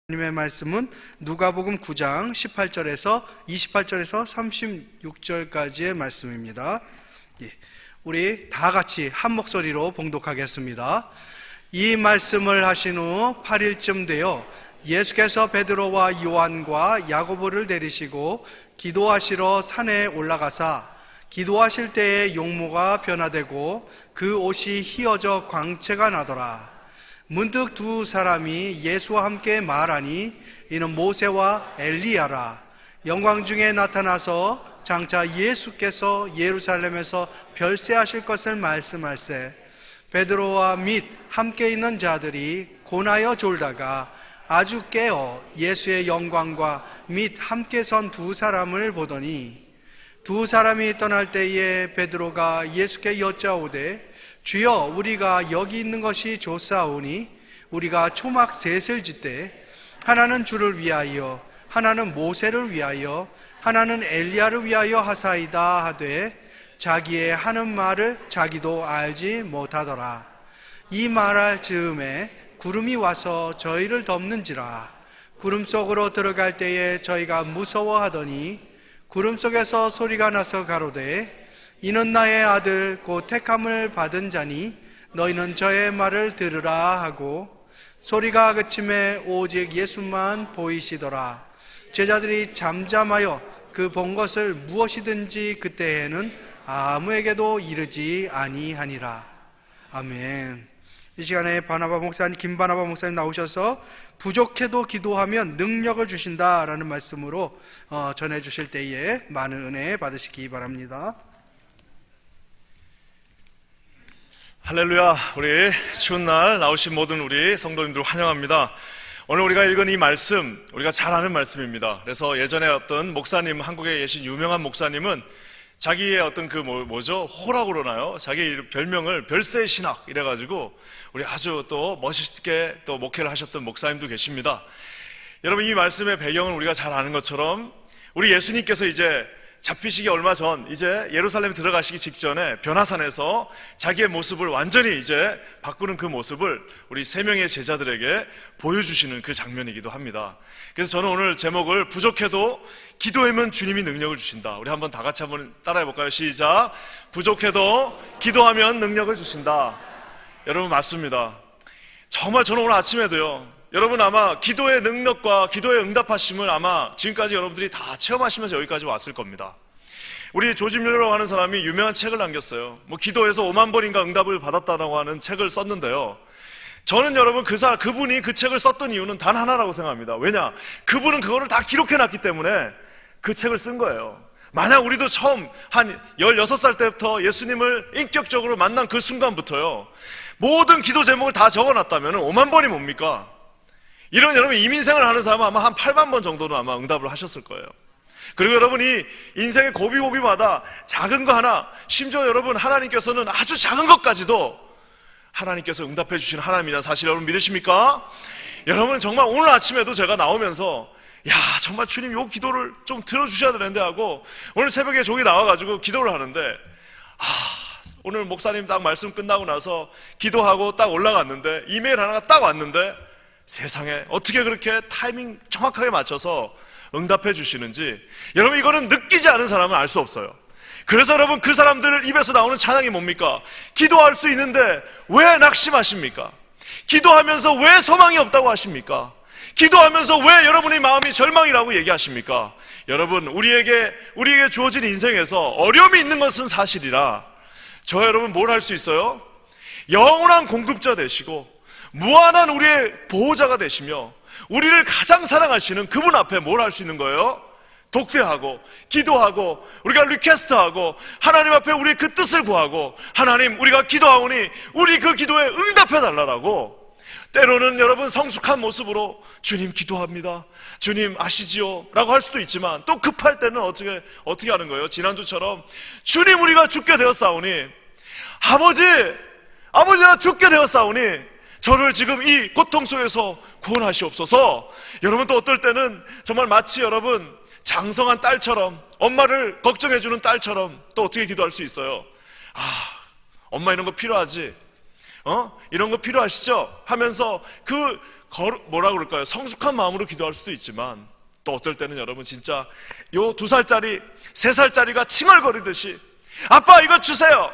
하나님의 말씀은 누가복음 9장 18절에서 28절에서 36절까지의 말씀입니다. 우리 다 같이 한 목소리로 봉독하겠습니다. 이 말씀을 하신 후 8일쯤 되어 예수께서 베드로와 요한과 야고보를 내리시고 기도하시러 산에 올라가사 기도하실 때에 용모가 변화되고 그 옷이 휘어져 광채가 나더라. 문득 두 사람이 예수와 함께 말하니 이는 모세와 엘리야라. 영광 중에 나타나서 장차 예수께서 예루살렘에서 별세하실 것을 말씀할세 베드로와 및 함께 있는 자들이 고나여 졸다가 아주 깨어 예수의 영광과 및 함께 선 두 사람을 보더니 두 사람이 떠날 때에 베드로가 예수께 여짜오되 주여, 우리가 여기 있는 것이 좋사오니 우리가 초막 셋을 짓되 하나는 주를 위하여 하나는 모세를 위하여 하나는 엘리야를 위하여 하사이다 하되 자기의 하는 말을 자기도 알지 못하더라. 이 말할 즈음에 구름이 와서 저희를 덮는지라. 구름 속으로 들어갈 때에 저희가 무서워하더니 구름 속에서 소리가 나서 가로되 이는 나의 아들 곧 택함을 받은 자니 너희는 저의 말을 들으라 하고 소리가 그침에 오직 예수만 보이시더라. 제자들이 잠잠하여 그 본 것을 무엇이든지 그때에는 아무에게도 이르지 아니하니라. 아멘. 이 시간에 김바나바 목사님 나오셔서 부족해도 기도하면 능력을 주신다라는 말씀으로 전해주실 때에 많은 은혜 받으시기 바랍니다. 할렐루야. 우리 추운 날 나오신 모든 우리 성도님들 환영합니다. 오늘 우리가 읽은 이 말씀, 우리가 잘 아는 말씀입니다. 그래서 예전에 어떤 목사님, 한국에 계신 유명한 목사님은 자기의 어떤 호라고 그러나요? 자기 별명을 별세의 신학 이래가지고 우리 아주 또 멋있게 또 목회를 하셨던 목사님도 계십니다. 여러분, 이 말씀의 배경은 우리가 잘 아는 것처럼 우리 예수님께서 이제 잡히시기 얼마 전, 이제 예루살렘에 들어가시기 직전에 변화산에서 자기의 모습을 완전히 이제 바꾸는 그 모습을 우리 세 명의 제자들에게 보여주시는 그 장면이기도 합니다. 그래서 저는 오늘 제목을 부족해도 기도하면 주님이 능력을 주신다. 우리 한번 다 같이 한번 따라해 볼까요? 시작. 부족해도 기도하면 능력을 주신다. 여러분, 맞습니다. 정말 저는 오늘 아침에도요, 여러분 아마 기도의 능력과 기도의 응답하심을 아마 지금까지 여러분들이 다 체험하시면서 여기까지 왔을 겁니다. 우리 조지 뮬러라고 하는 사람이 유명한 책을 남겼어요. 기도에서 5만 번인가 응답을 받았다라고 하는 책을 썼는데요. 저는 여러분 그분이 그 책을 썼던 이유는 단 하나라고 생각합니다. 왜냐? 그분은 그거를 다 기록해놨기 때문에 그 책을 쓴 거예요. 만약 우리도 처음 한 16살 때부터 예수님을 인격적으로 만난 그 순간부터요, 모든 기도 제목을 다 적어놨다면 5만 번이 뭡니까? 이런 여러분 이민생을 하는 사람은 아마 한 8만 번 정도는 아마 응답을 하셨을 거예요. 그리고 여러분이 인생의 고비고비마다 작은 거 하나, 심지어 여러분 하나님께서는 아주 작은 것까지도 하나님께서 응답해 주시는 하나님이라는 사실 여러분 믿으십니까? 여러분 정말 오늘 아침에도 제가 나오면서 정말 주님 요 기도를 좀 들어주셔야 되는데 하고 오늘 새벽에 종이 나와가지고 기도를 하는데 오늘 목사님 딱 말씀 끝나고 나서 기도하고 딱 올라갔는데 이메일 하나가 딱 왔는데 세상에 어떻게 그렇게 타이밍 정확하게 맞춰서 응답해 주시는지 여러분 이거는 느끼지 않은 사람은 알 수 없어요. 그래서 여러분 그 사람들 입에서 나오는 찬양이 뭡니까? 기도할 수 있는데 왜 낙심하십니까? 기도하면서 왜 소망이 없다고 하십니까? 기도하면서 왜 여러분의 마음이 절망이라고 얘기하십니까? 여러분 우리에게 주어진 인생에서 어려움이 있는 것은 사실이라 저 여러분 뭘 할 수 있어요? 영원한 공급자 되시고 무한한 우리의 보호자가 되시며 우리를 가장 사랑하시는 그분 앞에 뭘 할 수 있는 거예요? 독대하고 기도하고 우리가 리퀘스트하고 하나님 앞에 우리 그 뜻을 구하고 하나님 우리가 기도하오니 우리 그 기도에 응답해 달라고 때로는 여러분 성숙한 모습으로 주님 기도합니다, 주님 아시지요? 라고 할 수도 있지만 또 급할 때는 어떻게 하는 거예요? 지난주처럼 주님 우리가 죽게 되었사오니 아버지 나 죽게 되었사오니 저를 지금 이 고통 속에서 구원하시옵소서. 여러분 또 어떨 때는 정말 마치 여러분 장성한 딸처럼 엄마를 걱정해주는 딸처럼 또 어떻게 기도할 수 있어요? 엄마 이런 거 필요하지? 이런 거 필요하시죠? 하면서 그 뭐라 그럴까요? 성숙한 마음으로 기도할 수도 있지만 또 어떨 때는 여러분 진짜 요 2살짜리 3살짜리가 칭얼거리듯이 아빠 이거 주세요,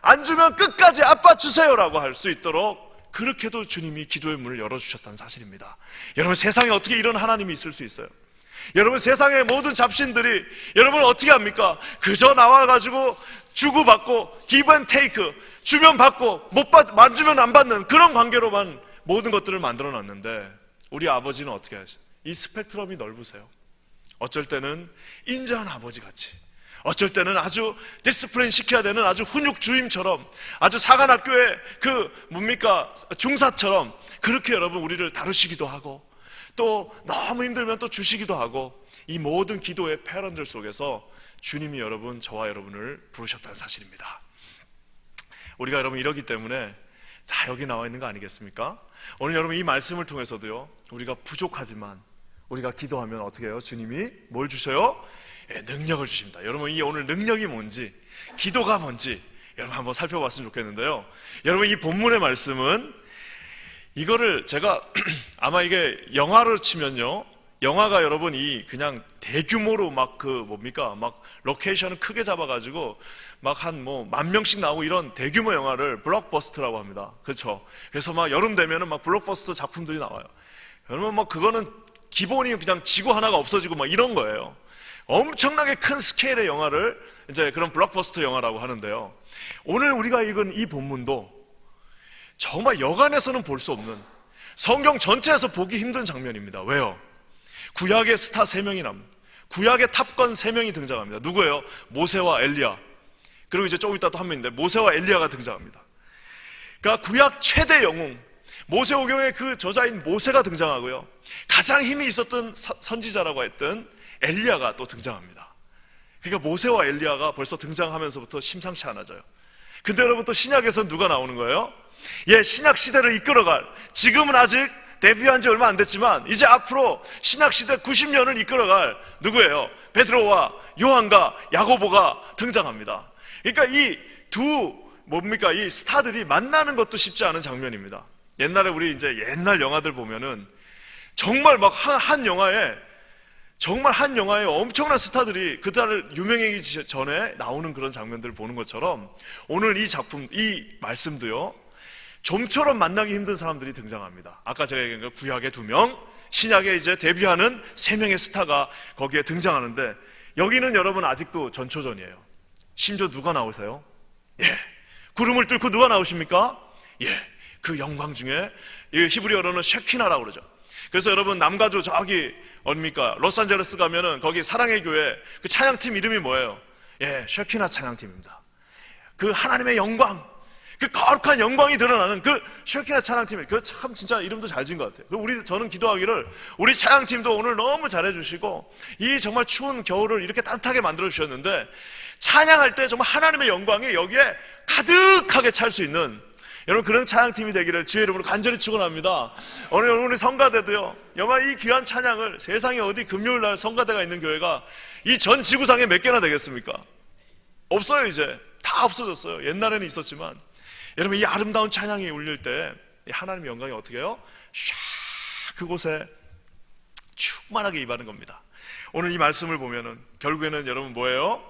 안 주면 끝까지 아빠 주세요라고 할 수 있도록 그렇게도 주님이 기도의 문을 열어주셨다는 사실입니다. 여러분, 세상에 어떻게 이런 하나님이 있을 수 있어요? 여러분, 세상의 모든 잡신들이 여러분 어떻게 합니까? 그저 나와가지고 주고받고 give and take, 주면 받고 안 주면 안 받는 그런 관계로만 모든 것들을 만들어 놨는데 우리 아버지는 어떻게 하세요? 이 스펙트럼이 넓으세요. 어쩔 때는 인자한 아버지 같이, 어쩔 때는 아주 디스플레인 시켜야 되는 아주 훈육 주임처럼, 아주 사관학교의 중사처럼 그렇게 여러분 우리를 다루시기도 하고, 또 너무 힘들면 또 주시기도 하고, 이 모든 기도의 패런들 속에서 주님이 여러분, 저와 여러분을 부르셨다는 사실입니다. 우리가 여러분 이러기 때문에 다 여기 나와 있는 거 아니겠습니까? 오늘 여러분 이 말씀을 통해서도요, 우리가 부족하지만 우리가 기도하면 어떻게 해요? 주님이 뭘 주셔요? 능력을 주십니다. 여러분, 이 오늘 능력이 뭔지, 기도가 뭔지 여러분 한번 살펴봤으면 좋겠는데요. 여러분, 이 본문의 말씀은 이거를 제가 아마 이게 영화로 치면요, 영화가 여러분 이 그냥 대규모로 막 막 로케이션을 크게 잡아가지고 막 한 10,000명씩 나오고 이런 대규모 영화를 블록버스터라고 합니다. 그렇죠? 그래서 막 여름 되면은 막 블록버스터 작품들이 나와요. 여러분, 뭐 그거는 기본이 그냥 지구 하나가 없어지고 막 이런 거예요. 엄청나게 큰 스케일의 영화를 이제 그런 블록버스터 영화라고 하는데요. 오늘 우리가 읽은 이 본문도 정말 여간에서는 볼 수 없는, 성경 전체에서 보기 힘든 장면입니다. 왜요? 구약의 스타 3명이 납니다. 구약의 탑건 3명이 등장합니다. 누구예요? 모세와 엘리야. 그리고 이제 조금 이따 또 한 명인데 모세와 엘리야가 등장합니다. 그러니까 구약 최대 영웅, 모세오경의 그 저자인 모세가 등장하고요, 가장 힘이 있었던 선지자라고 했던 엘리야가 또 등장합니다. 그러니까 모세와 엘리야가 벌써 등장하면서부터 심상치 않아져요. 근데 여러분, 또 신약에서 누가 나오는 거예요? 신약 시대를 이끌어갈, 지금은 아직 데뷔한 지 얼마 안 됐지만 이제 앞으로 신약 시대 90년을 이끌어갈 누구예요? 베드로와 요한과 야고보가 등장합니다. 그러니까 이 이 스타들이 만나는 것도 쉽지 않은 장면입니다. 옛날에 우리 이제 옛날 영화들 보면은 정말 막 한 영화에 엄청난 스타들이 그들을 유명해지기 전에 나오는 그런 장면들을 보는 것처럼 오늘 이 작품, 이 말씀도요, 좀처럼 만나기 힘든 사람들이 등장합니다. 아까 제가 얘기한 거 구약의 2명, 신약에 이제 데뷔하는 3명의 스타가 거기에 등장하는데, 여기는 여러분 아직도 전초전이에요. 심지어 누가 나오세요? 구름을 뚫고 누가 나오십니까? 그 영광 중에 히브리어로는 쉐키나라고 그러죠. 그래서 여러분 남가주 저기 어딥니까? 로스앤젤레스 가면은 거기 사랑의 교회 그 찬양팀 이름이 뭐예요? 쉐키나 찬양팀입니다. 그 하나님의 영광, 그 거룩한 영광이 드러나는 그 쉐키나 찬양팀, 그 참 진짜 이름도 잘 지은 것 같아요. 그리고 저는 기도하기를 우리 찬양팀도 오늘 너무 잘해주시고 이 정말 추운 겨울을 이렇게 따뜻하게 만들어 주셨는데, 찬양할 때 정말 하나님의 영광이 여기에 가득하게 찰 수 있는 여러분 그런 찬양팀이 되기를 주의 이름으로 간절히 축원합니다. 오늘 우리 성가대도요, 정말 이 귀한 찬양을 세상에 어디 금요일날 성가대가 있는 교회가 이 전 지구상에 몇 개나 되겠습니까? 없어요. 이제 다 없어졌어요. 옛날에는 있었지만 여러분, 이 아름다운 찬양이 울릴 때 하나님의 영광이 어떻게 해요? 샥 그곳에 충만하게 임하는 겁니다. 오늘 이 말씀을 보면은 결국에는 여러분 뭐예요?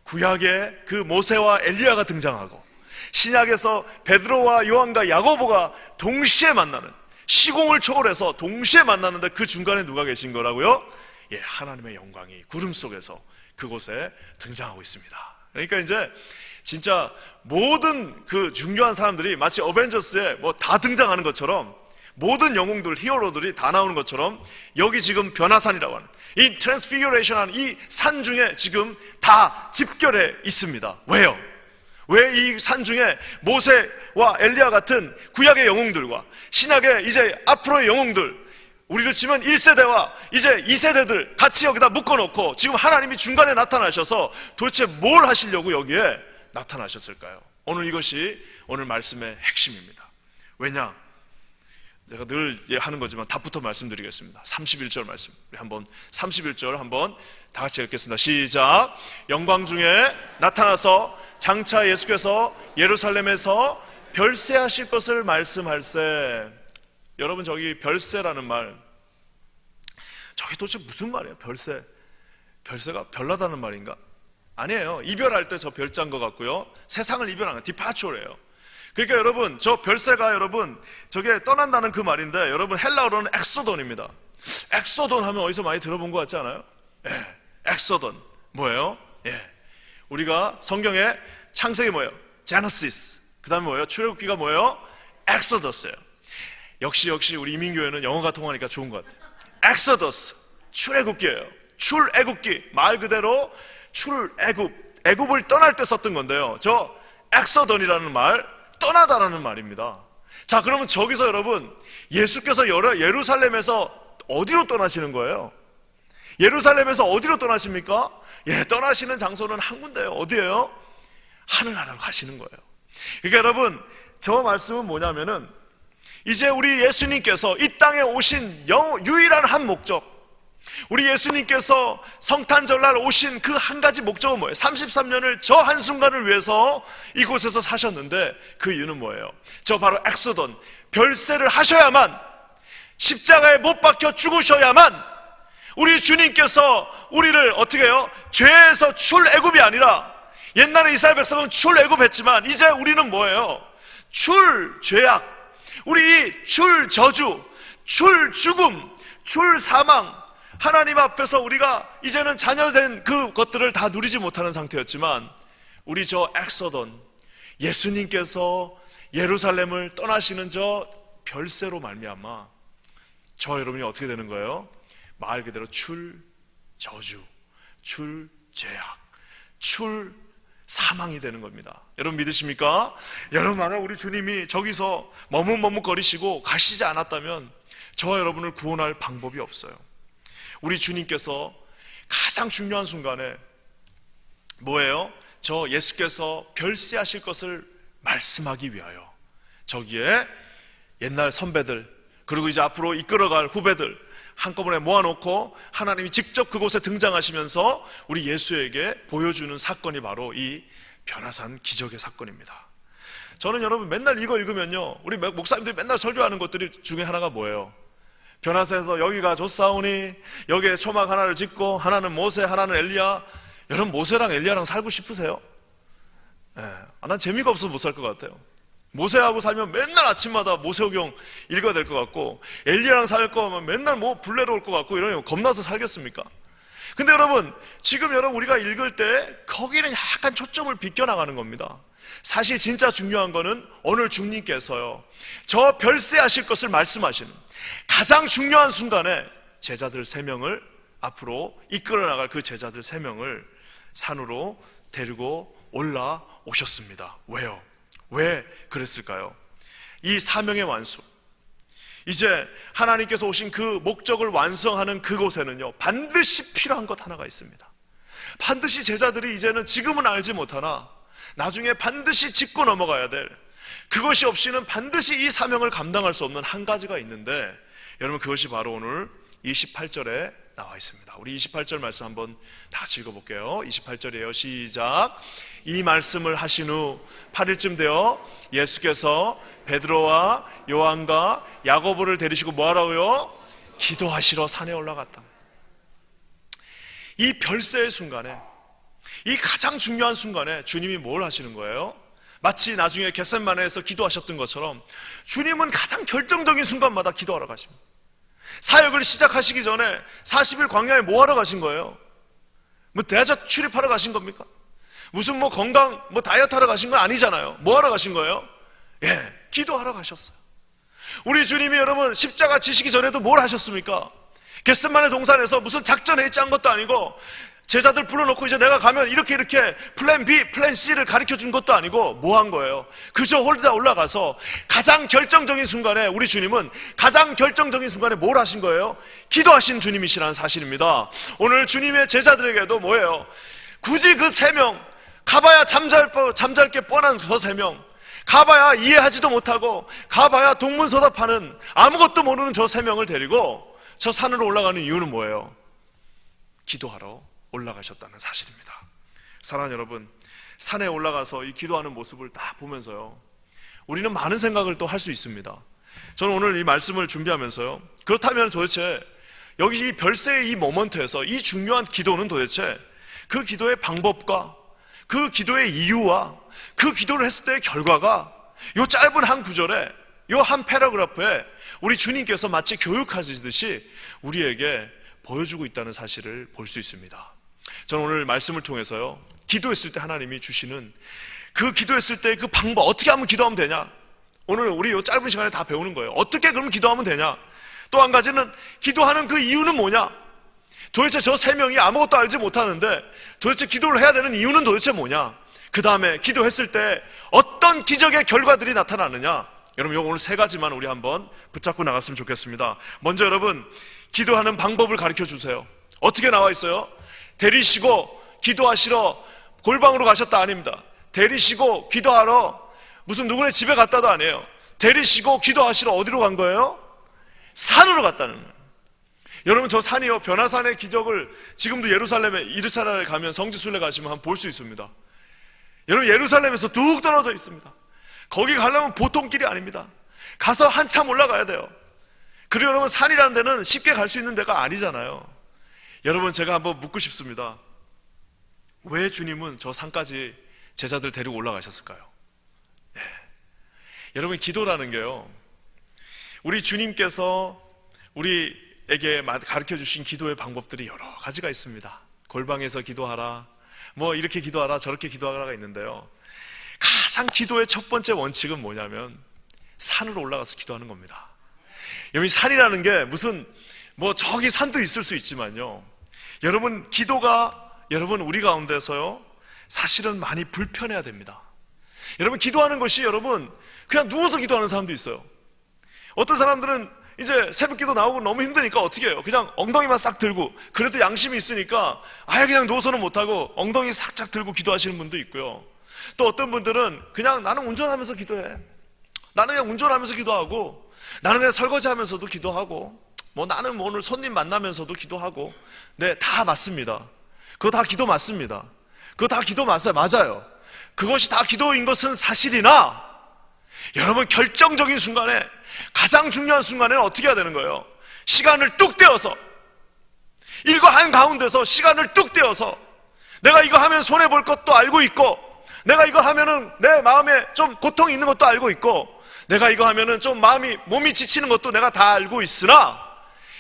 구약의 그 모세와 엘리야가 등장하고 신약에서 베드로와 요한과 야고보가 동시에 만나는, 시공을 초월해서 동시에 만나는데 그 중간에 누가 계신 거라고요? 하나님의 영광이 구름 속에서 그곳에 등장하고 있습니다. 그러니까 이제 진짜 모든 그 중요한 사람들이 마치 어벤져스에 다 등장하는 것처럼, 모든 영웅들, 히어로들이 다 나오는 것처럼 여기 지금 변화산이라고 하는 이 트랜스피규레이션 하는 이 산 중에 지금 다 집결해 있습니다. 왜요? 왜 이 산 중에 모세와 엘리야 같은 구약의 영웅들과 신약의 이제 앞으로의 영웅들, 우리로 치면 1세대와 이제 2세대들 같이 여기다 묶어놓고 지금 하나님이 중간에 나타나셔서 도대체 뭘 하시려고 여기에 나타나셨을까요? 오늘 이것이 오늘 말씀의 핵심입니다. 왜냐? 제가 늘 하는 거지만 답부터 말씀드리겠습니다. 31절 말씀, 우리 한번 31절 한번 다 같이 읽겠습니다. 시작. 영광 중에 나타나서 장차 예수께서 예루살렘에서 별세하실 것을 말씀할세. 여러분 저기 별세라는 말, 저게 도대체 무슨 말이에요? 별세. 별세가 별나다는 말인가? 아니에요. 이별할 때 저 별자인 것 같고요. 세상을 이별하는 거, 디파초래요. 그러니까 여러분, 저 별세가 여러분, 저게 떠난다는 그 말인데, 여러분 헬라어로는 엑소돈입니다. 엑소돈 하면 어디서 많이 들어본 것 같지 않아요? 예. 엑소돈. 뭐예요? 예. 우리가 성경에 창세기 뭐예요? 제너시스. 그 다음에 뭐예요? 출애굽기가 뭐예요? 엑소더스예요. 역시 우리 이민교회는 영어가 통하니까 좋은 것 같아요. 엑소더스. 출애굽기예요. 출애굽기. 말 그대로 출애굽. 애굽을 떠날 때 썼던 건데요. 저 엑소돈이라는 말, 떠나다라는 말입니다. 자, 그러면 저기서 여러분, 예수께서 예루살렘에서 어디로 떠나시는 거예요? 예루살렘에서 어디로 떠나십니까? 예, 떠나시는 장소는 한 군데예요. 어디예요? 하늘나라로 가시는 거예요. 그러니까 여러분, 저 말씀은 뭐냐면은, 이제 우리 예수님께서 이 땅에 오신 유일한 한 목적, 우리 예수님께서 성탄절날 오신 그 한 가지 목적은 뭐예요? 33년을 저 한순간을 위해서 이곳에서 사셨는데, 그 이유는 뭐예요? 저 바로 엑소돈, 별세를 하셔야만, 십자가에 못 박혀 죽으셔야만 우리 주님께서 우리를 어떻게 해요? 죄에서 출애굽이 아니라, 옛날에 이스라엘 백성은 출애굽했지만 이제 우리는 뭐예요? 출죄악, 우리 출저주, 출죽음, 출사망, 하나님 앞에서 우리가 이제는 자녀된 그것들을 다 누리지 못하는 상태였지만, 우리 저 엑소돈, 예수님께서 예루살렘을 떠나시는 저 별세로 말미암아 저 여러분이 어떻게 되는 거예요? 말 그대로 출저주, 출죄악, 출사망이 되는 겁니다. 여러분 믿으십니까? 여러분, 만약 우리 주님이 저기서 머뭇머뭇거리시고 가시지 않았다면 저와 여러분을 구원할 방법이 없어요. 우리 주님께서 가장 중요한 순간에 뭐예요? 저 예수께서 별세하실 것을 말씀하기 위하여 저기에 옛날 선배들, 그리고 이제 앞으로 이끌어갈 후배들 한꺼번에 모아놓고 하나님이 직접 그곳에 등장하시면서 우리 예수에게 보여주는 사건이 바로 이 변화산 기적의 사건입니다. 저는 여러분 맨날 이거 읽으면요, 우리 목사님들이 맨날 설교하는 것들이 중에 하나가 뭐예요? 변화산에서 여기가 좋사오니 여기에 초막 하나를 짓고, 하나는 모세, 하나는 엘리야. 여러분 모세랑 엘리야랑 살고 싶으세요? 난 재미가 없어서 못 살 것 같아요. 모세하고 살면 맨날 아침마다 모세오경 읽어야 될 것 같고, 엘리야랑 살 거면 맨날 뭐 불레러 올 것 같고, 이러면 겁나서 살겠습니까? 근데 여러분, 지금 여러분 우리가 읽을 때 거기는 약간 초점을 비껴나가는 겁니다. 사실 진짜 중요한 거는 오늘 주님께서요, 저 별세하실 것을 말씀하시는 가장 중요한 순간에 제자들 3명을 앞으로 이끌어 나갈 그 제자들 3명을 산으로 데리고 올라오셨습니다. 왜요? 왜 그랬을까요? 이 사명의 완수, 이제 하나님께서 오신 그 목적을 완성하는 그곳에는요, 반드시 필요한 것 하나가 있습니다. 반드시 제자들이 이제는 지금은 알지 못하나 나중에 반드시 짚고 넘어가야 될, 그것이 없이는 반드시 이 사명을 감당할 수 없는 한 가지가 있는데, 여러분 그것이 바로 오늘 28절에 나와 있습니다. 우리 28절 말씀 한번 다 읽어볼게요. 28절이에요. 시작. 이 말씀을 하신 후 8일쯤 되어 예수께서 베드로와 요한과 야고보를 데리시고 뭐하라고요? 기도하시러 산에 올라갔다. 이 별세의 순간에, 이 가장 중요한 순간에 주님이 뭘 하시는 거예요? 마치 나중에 겟세마네에서 기도하셨던 것처럼 주님은 가장 결정적인 순간마다 기도하러 가십니다. 사역을 시작하시기 전에 40일 광야에 뭐 하러 가신 거예요? 뭐 대자 출입하러 가신 겁니까? 무슨 뭐 건강 뭐 다이어트 하러 가신 건 아니잖아요. 뭐 하러 가신 거예요? 예, 기도하러 가셨어요. 우리 주님이 여러분 십자가 지시기 전에도 뭘 하셨습니까? 겟세마네 동산에서 무슨 작전에 짠 것도 아니고, 제자들 불러놓고 이제 내가 가면 이렇게 플랜 B, 플랜 C를 가르쳐 준 것도 아니고 뭐 한 거예요? 그저 홀다 올라가서 가장 결정적인 순간에, 우리 주님은 가장 결정적인 순간에 뭘 하신 거예요? 기도하신 주님이시라는 사실입니다. 오늘 주님의 제자들에게도 뭐예요? 굳이 그 3명, 가봐야 잠잘 게 뻔한 저 3명, 가봐야 이해하지도 못하고 가봐야 동문서답하는 아무것도 모르는 저 3명을 데리고 저 산으로 올라가는 이유는 뭐예요? 기도하러 올라가셨다는 사실입니다. 사랑하는 여러분, 산에 올라가서 이 기도하는 모습을 딱 보면서요, 우리는 많은 생각을 또 할 수 있습니다. 저는 오늘 이 말씀을 준비하면서요, 그렇다면 도대체 여기 이 별세의 이 모먼트에서 이 중요한 기도는 도대체 그 기도의 방법과 그 기도의 이유와 그 기도를 했을 때의 결과가 요 짧은 한 구절에, 요 한 패러그래프에 우리 주님께서 마치 교육하시듯이 우리에게 보여주고 있다는 사실을 볼 수 있습니다. 저는 오늘 말씀을 통해서요, 기도했을 때 하나님이 주시는 그 기도했을 때 그 방법, 어떻게 하면 기도하면 되냐, 오늘 우리 요 짧은 시간에 다 배우는 거예요. 어떻게 그러면 기도하면 되냐, 또 한 가지는 기도하는 그 이유는 뭐냐, 도대체 저 세 명이 아무것도 알지 못하는데 도대체 기도를 해야 되는 이유는 도대체 뭐냐, 그 다음에 기도했을 때 어떤 기적의 결과들이 나타나느냐. 여러분, 요거 오늘 세 가지만 우리 한번 붙잡고 나갔으면 좋겠습니다. 먼저 여러분, 기도하는 방법을 가르쳐 주세요. 어떻게 나와 있어요? 데리시고 기도하시러 골방으로 가셨다 아닙니다. 데리시고 기도하러 무슨 누구네 집에 갔다도 아니에요. 데리시고 기도하시러 어디로 간 거예요? 산으로 갔다는 거예요. 여러분, 저 산이요, 변화산의 기적을 지금도 예루살렘에 가면 성지순례 가시면 한번 볼 수 있습니다. 여러분, 예루살렘에서 뚝 떨어져 있습니다. 거기 가려면 보통 길이 아닙니다. 가서 한참 올라가야 돼요. 그리고 여러분, 산이라는 데는 쉽게 갈 수 있는 데가 아니잖아요. 여러분, 제가 한번 묻고 싶습니다. 왜 주님은 저 산까지 제자들 데리고 올라가셨을까요? 네. 여러분, 기도라는 게요, 우리 주님께서 우리에게 가르쳐 주신 기도의 방법들이 여러 가지가 있습니다. 골방에서 기도하라, 뭐 이렇게 기도하라, 저렇게 기도하라가 있는데요, 가장 기도의 첫 번째 원칙은 뭐냐면 산으로 올라가서 기도하는 겁니다. 여기 산이라는 게 무슨 뭐 저기 산도 있을 수 있지만요, 여러분, 기도가 여러분 우리 가운데서요 사실은 많이 불편해야 됩니다. 여러분, 기도하는 것이 여러분 그냥 누워서 기도하는 사람도 있어요. 어떤 사람들은 이제 새벽기도 나오고 너무 힘드니까 어떻게 해요? 그냥 엉덩이만 싹 들고, 그래도 양심이 있으니까 아예 그냥 누워서는 못하고 엉덩이 싹싹 들고 기도하시는 분도 있고요. 또 어떤 분들은 그냥 나는 운전하면서 기도해, 나는 그냥 운전하면서 기도하고, 나는 그냥 설거지하면서도 기도하고, 뭐 나는 뭐 오늘 손님 만나면서도 기도하고. 네, 다 맞습니다. 그거 다 기도 맞습니다. 그거 다 기도 맞아요. 그것이 다 기도인 것은 사실이나, 여러분, 결정적인 순간에, 가장 중요한 순간에는 어떻게 해야 되는 거예요? 시간을 뚝 떼어서, 일과 한가운데서 시간을 뚝 떼어서, 내가 이거 하면 손해볼 것도 알고 있고, 내가 이거 하면은 내 마음에 좀 고통이 있는 것도 알고 있고, 내가 이거 하면은 좀 몸이 지치는 것도 내가 다 알고 있으나,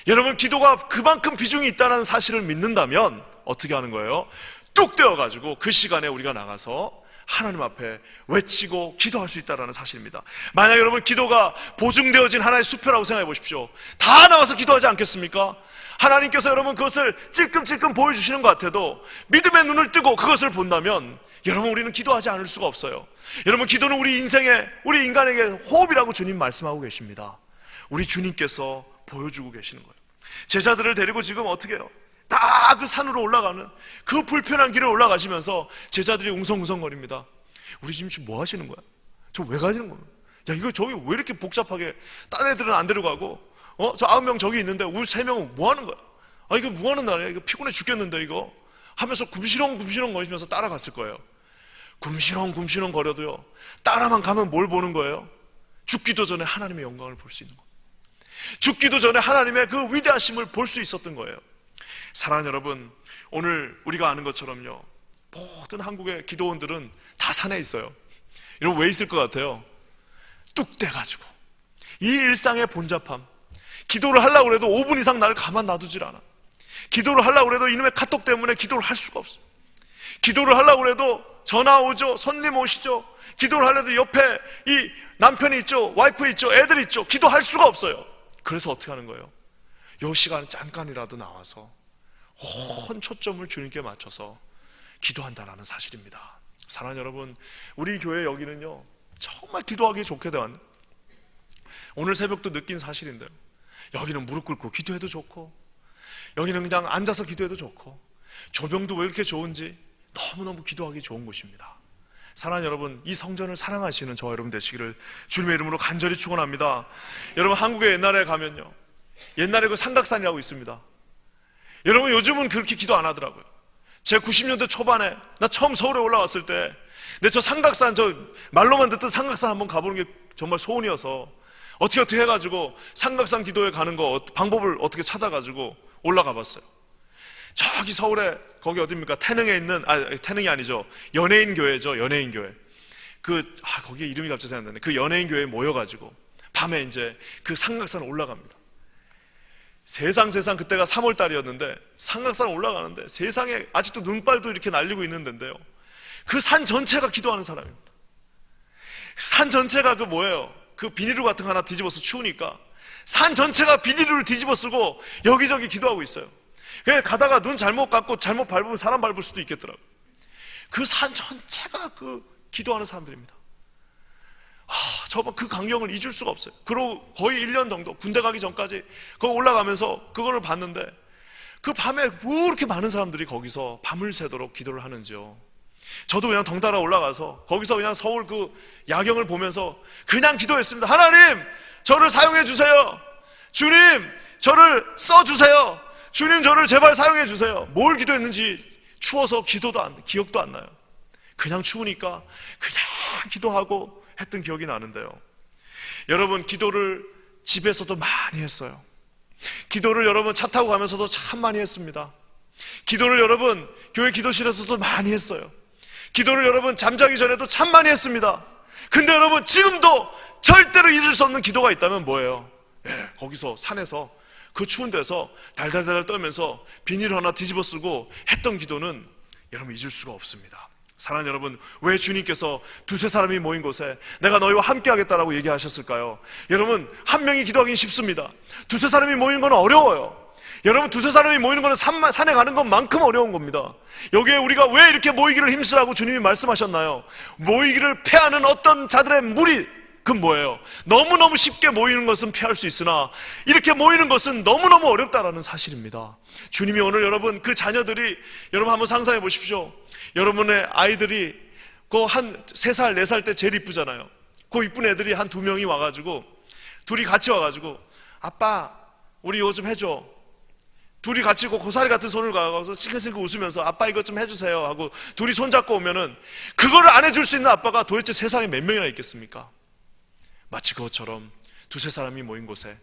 여러분, 기도가 그만큼 비중이 있다는 사실을 믿는다면 어떻게 하는 거예요? 뚝 떼어가지고 그 시간에 우리가 나가서 하나님 앞에 외치고 기도할 수 있다는 사실입니다. 만약 여러분 기도가 보증되어진 하나의 수표라고 생각해 보십시오. 다 나와서 기도하지 않겠습니까? 하나님께서 여러분 그것을 찔끔찔끔 보여주시는 것 같아도 믿음의 눈을 뜨고 그것을 본다면 여러분, 우리는 기도하지 않을 수가 없어요. 여러분, 기도는 우리 인간에게 호흡이라고 주님 말씀하고 계십니다. 우리 주님께서 보여주고 계시는 거예요. 제자들을 데리고 지금 어떻게 해요? 다 그 산으로 올라가는 그 불편한 길을 올라가시면서 제자들이 웅성웅성거립니다. 우리 지금 뭐 하시는 거야? 저 왜 가시는 거야? 야, 이거 저기 왜 이렇게 복잡하게, 딴 애들은 안 데려가고, 저 9명 저기 있는데 우리 3명은 뭐 하는 거야? 아, 이거 뭐 하는 날이야? 이거 피곤해 죽겠는데 이거 하면서 굼시렁 거리면서 따라갔을 거예요. 굼시렁 거려도요, 따라만 가면 뭘 보는 거예요? 죽기도 전에 하나님의 영광을 볼 수 있는 거예요. 죽기도 전에 하나님의 그 위대하심을 볼 수 있었던 거예요. 사랑하는 여러분, 오늘 우리가 아는 것처럼요, 모든 한국의 기도원들은 다 산에 있어요. 여러분, 왜 있을 것 같아요? 뚝 떼가지고 이 일상의 본잡함, 기도를 하려고 해도 5분 이상 나를 가만 놔두질 않아. 기도를 하려고 해도 이놈의 카톡 때문에 기도를 할 수가 없어. 기도를 하려고 해도 전화 오죠, 손님 오시죠. 기도를 하려도 옆에 이 남편이 있죠, 와이프 있죠, 애들 있죠. 기도할 수가 없어요. 그래서 어떻게 하는 거예요? 요 시간 잠깐이라도 나와서 온 초점을 주님께 맞춰서 기도한다는 사실입니다. 사랑하는 여러분, 우리 교회 여기는요 정말 기도하기 좋게 되었네. 오늘 새벽도 느낀 사실인데요, 여기는 무릎 꿇고 기도해도 좋고, 여기는 그냥 앉아서 기도해도 좋고, 조명도 왜 이렇게 좋은지 너무너무 기도하기 좋은 곳입니다. 사랑하는 여러분, 이 성전을 사랑하시는 저와 여러분 되시기를 주님의 이름으로 간절히 축원합니다. 여러분, 한국에 옛날에 가면요, 옛날에 그 삼각산이라고 있습니다. 여러분, 요즘은 그렇게 기도 안 하더라고요. 제 90년대 초반에 나 처음 서울에 올라왔을 때, 내 저 삼각산, 저 말로만 듣던 삼각산 한번 가보는 게 정말 소원이어서 어떻게 해가지고 삼각산 기도회 가는 거 방법을 어떻게 찾아가지고 올라가 봤어요. 저기 서울에 거기 어딥니까? 태능에 있는, 태능이 아니죠. 연예인 교회죠. 연예인 교회. 거기에 이름이 갑자기 생각나네. 그 연예인 교회에 모여가지고 밤에 이제 그 삼각산 올라갑니다. 세상 그때가 3월 달이었는데 삼각산 올라가는데 세상에 아직도 눈발도 이렇게 날리고 있는 데인데요. 그 산 전체가 기도하는 사람입니다. 산 전체가 그 뭐예요? 그 비닐루 같은 거 하나 뒤집어서 추우니까 산 전체가 비닐루를 뒤집어 쓰고 여기저기 기도하고 있어요. 그래서 가다가 눈 잘못 감고 잘못 밟으면 사람 밟을 수도 있겠더라고요. 그 산 전체가 그 기도하는 사람들입니다. 저번 그 광경을 잊을 수가 없어요. 그리고 거의 1년 정도 군대 가기 전까지 거기 올라가면서 그거를 봤는데 그 밤에 뭐 이렇게 많은 사람들이 거기서 밤을 새도록 기도를 하는지요. 저도 그냥 덩달아 올라가서 거기서 그냥 서울 그 야경을 보면서 그냥 기도했습니다. 하나님, 저를 사용해 주세요. 주님, 저를 써 주세요. 주님, 저를 제발 사용해 주세요. 뭘 기도했는지 추워서 기억도 안 나요. 그냥 추우니까 그냥 기도하고 했던 기억이 나는데요. 여러분, 기도를 집에서도 많이 했어요. 기도를 여러분 차 타고 가면서도 참 많이 했습니다. 기도를 여러분 교회 기도실에서도 많이 했어요. 기도를 여러분 잠자기 전에도 참 많이 했습니다. 근데 여러분 지금도 절대로 잊을 수 없는 기도가 있다면 뭐예요? 거기서 산에서 그 추운 데서 달달달 떨면서 비닐 하나 뒤집어 쓰고 했던 기도는 여러분 잊을 수가 없습니다. 사랑하는 여러분, 왜 주님께서 두세 사람이 모인 곳에 내가 너희와 함께 하겠다라고 얘기하셨을까요? 여러분, 한 명이 기도하기는 쉽습니다. 두세 사람이 모이는 건 어려워요. 여러분, 두세 사람이 모이는 건 산에 가는 것만큼 어려운 겁니다. 여기에 우리가 왜 이렇게 모이기를 힘쓰라고 주님이 말씀하셨나요? 모이기를 패하는 어떤 자들의 무리, 그건 뭐예요? 너무너무 쉽게 모이는 것은 피할 수 있으나 이렇게 모이는 것은 너무너무 어렵다라는 사실입니다. 주님이 오늘 여러분 그 자녀들이, 여러분 한번 상상해 보십시오. 여러분의 아이들이 그 한 3살, 4살 때 제일 이쁘잖아요. 그 이쁜 애들이 한 2명이 와가지고 둘이 같이 와가지고 아빠 우리 이거 좀 해줘. 둘이 같이 그 고사리 같은 손을 가서 싱글싱글 웃으면서 아빠 이것 좀 해주세요 하고 둘이 손잡고 오면은 그거를 안 해줄 수 있는 아빠가 도대체 세상에 몇 명이나 있겠습니까? 마치 그것처럼 두세 사람이 모인 곳에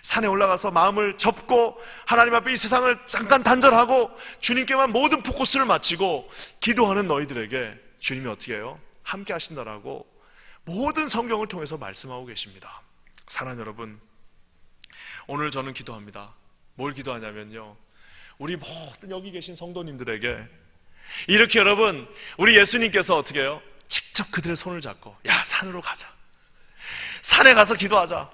산에 올라가서 마음을 접고 하나님 앞에 이 세상을 잠깐 단절하고 주님께만 모든 포커스를 맞추고 기도하는 너희들에게 주님이 어떻게 해요? 함께 하신다라고 모든 성경을 통해서 말씀하고 계십니다. 사랑하는 여러분, 오늘 저는 기도합니다. 뭘 기도하냐면요, 우리 모든 여기 계신 성도님들에게 이렇게 여러분 우리 예수님께서 어떻게 해요? 직접 그들의 손을 잡고 야 산으로 가자, 산에 가서 기도하자,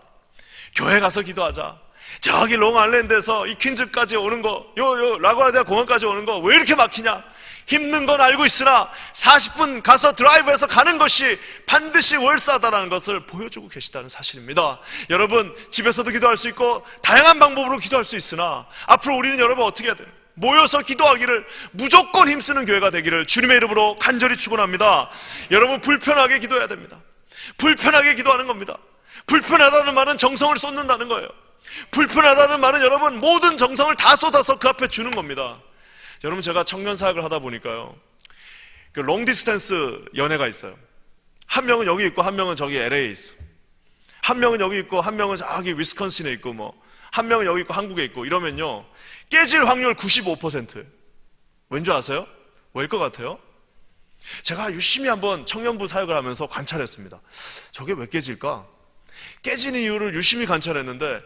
교회 가서 기도하자, 저기 롱아일랜드에서 이 퀸즈까지 오는 거, 요 라구아디아 공원까지 오는 거 왜 이렇게 막히냐? 힘든 건 알고 있으나 40분 가서 드라이브해서 가는 것이 반드시 월사다라는 것을 보여주고 계시다는 사실입니다. 여러분 집에서도 기도할 수 있고 다양한 방법으로 기도할 수 있으나 앞으로 우리는 여러분 어떻게 해야 돼요? 모여서 기도하기를 무조건 힘쓰는 교회가 되기를 주님의 이름으로 간절히 축원합니다. 여러분 불편하게 기도해야 됩니다. 불편하게 기도하는 겁니다. 불편하다는 말은 정성을 쏟는다는 거예요. 불편하다는 말은 여러분 모든 정성을 다 쏟아서 그 앞에 주는 겁니다. 여러분 제가 청년 사역을 하다 보니까요, 그 롱디스턴스 연애가 있어요. 한 명은 여기 있고 한 명은 저기 LA에 있어. 한 명은 여기 있고 한 명은 저기 위스콘신에 있고 뭐 한 명은 여기 있고 한국에 있고 이러면요 깨질 확률 95%. 왠지 아세요? 왜일 것 같아요? 제가 유심히 한번 청년부 사역을 하면서 관찰했습니다. 저게 왜 깨질까? 깨지는 이유를 유심히 관찰했는데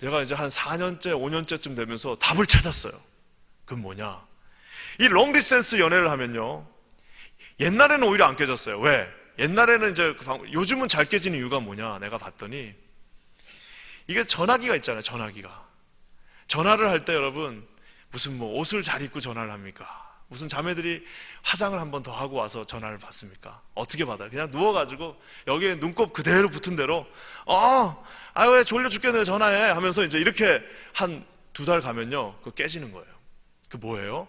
제가 이제 한 4년째 5년째쯤 되면서 답을 찾았어요. 그건 뭐냐? 이 롱디스턴스 연애를 하면요 옛날에는 오히려 안 깨졌어요. 왜? 옛날에는 이제 요즘은 잘 깨지는 이유가 뭐냐 내가 봤더니 이게 전화기가 있잖아요. 전화를 할 때 여러분 무슨 뭐 옷을 잘 입고 전화를 합니까? 무슨 자매들이 화장을 한 번 더 하고 와서 전화를 받습니까? 어떻게 받아요? 그냥 누워가지고 여기에 눈곱 그대로 붙은 대로 왜 졸려 죽겠네 전화해 하면서 이제 이렇게 한 2달 가면요 그거 깨지는 거예요. 그 뭐예요?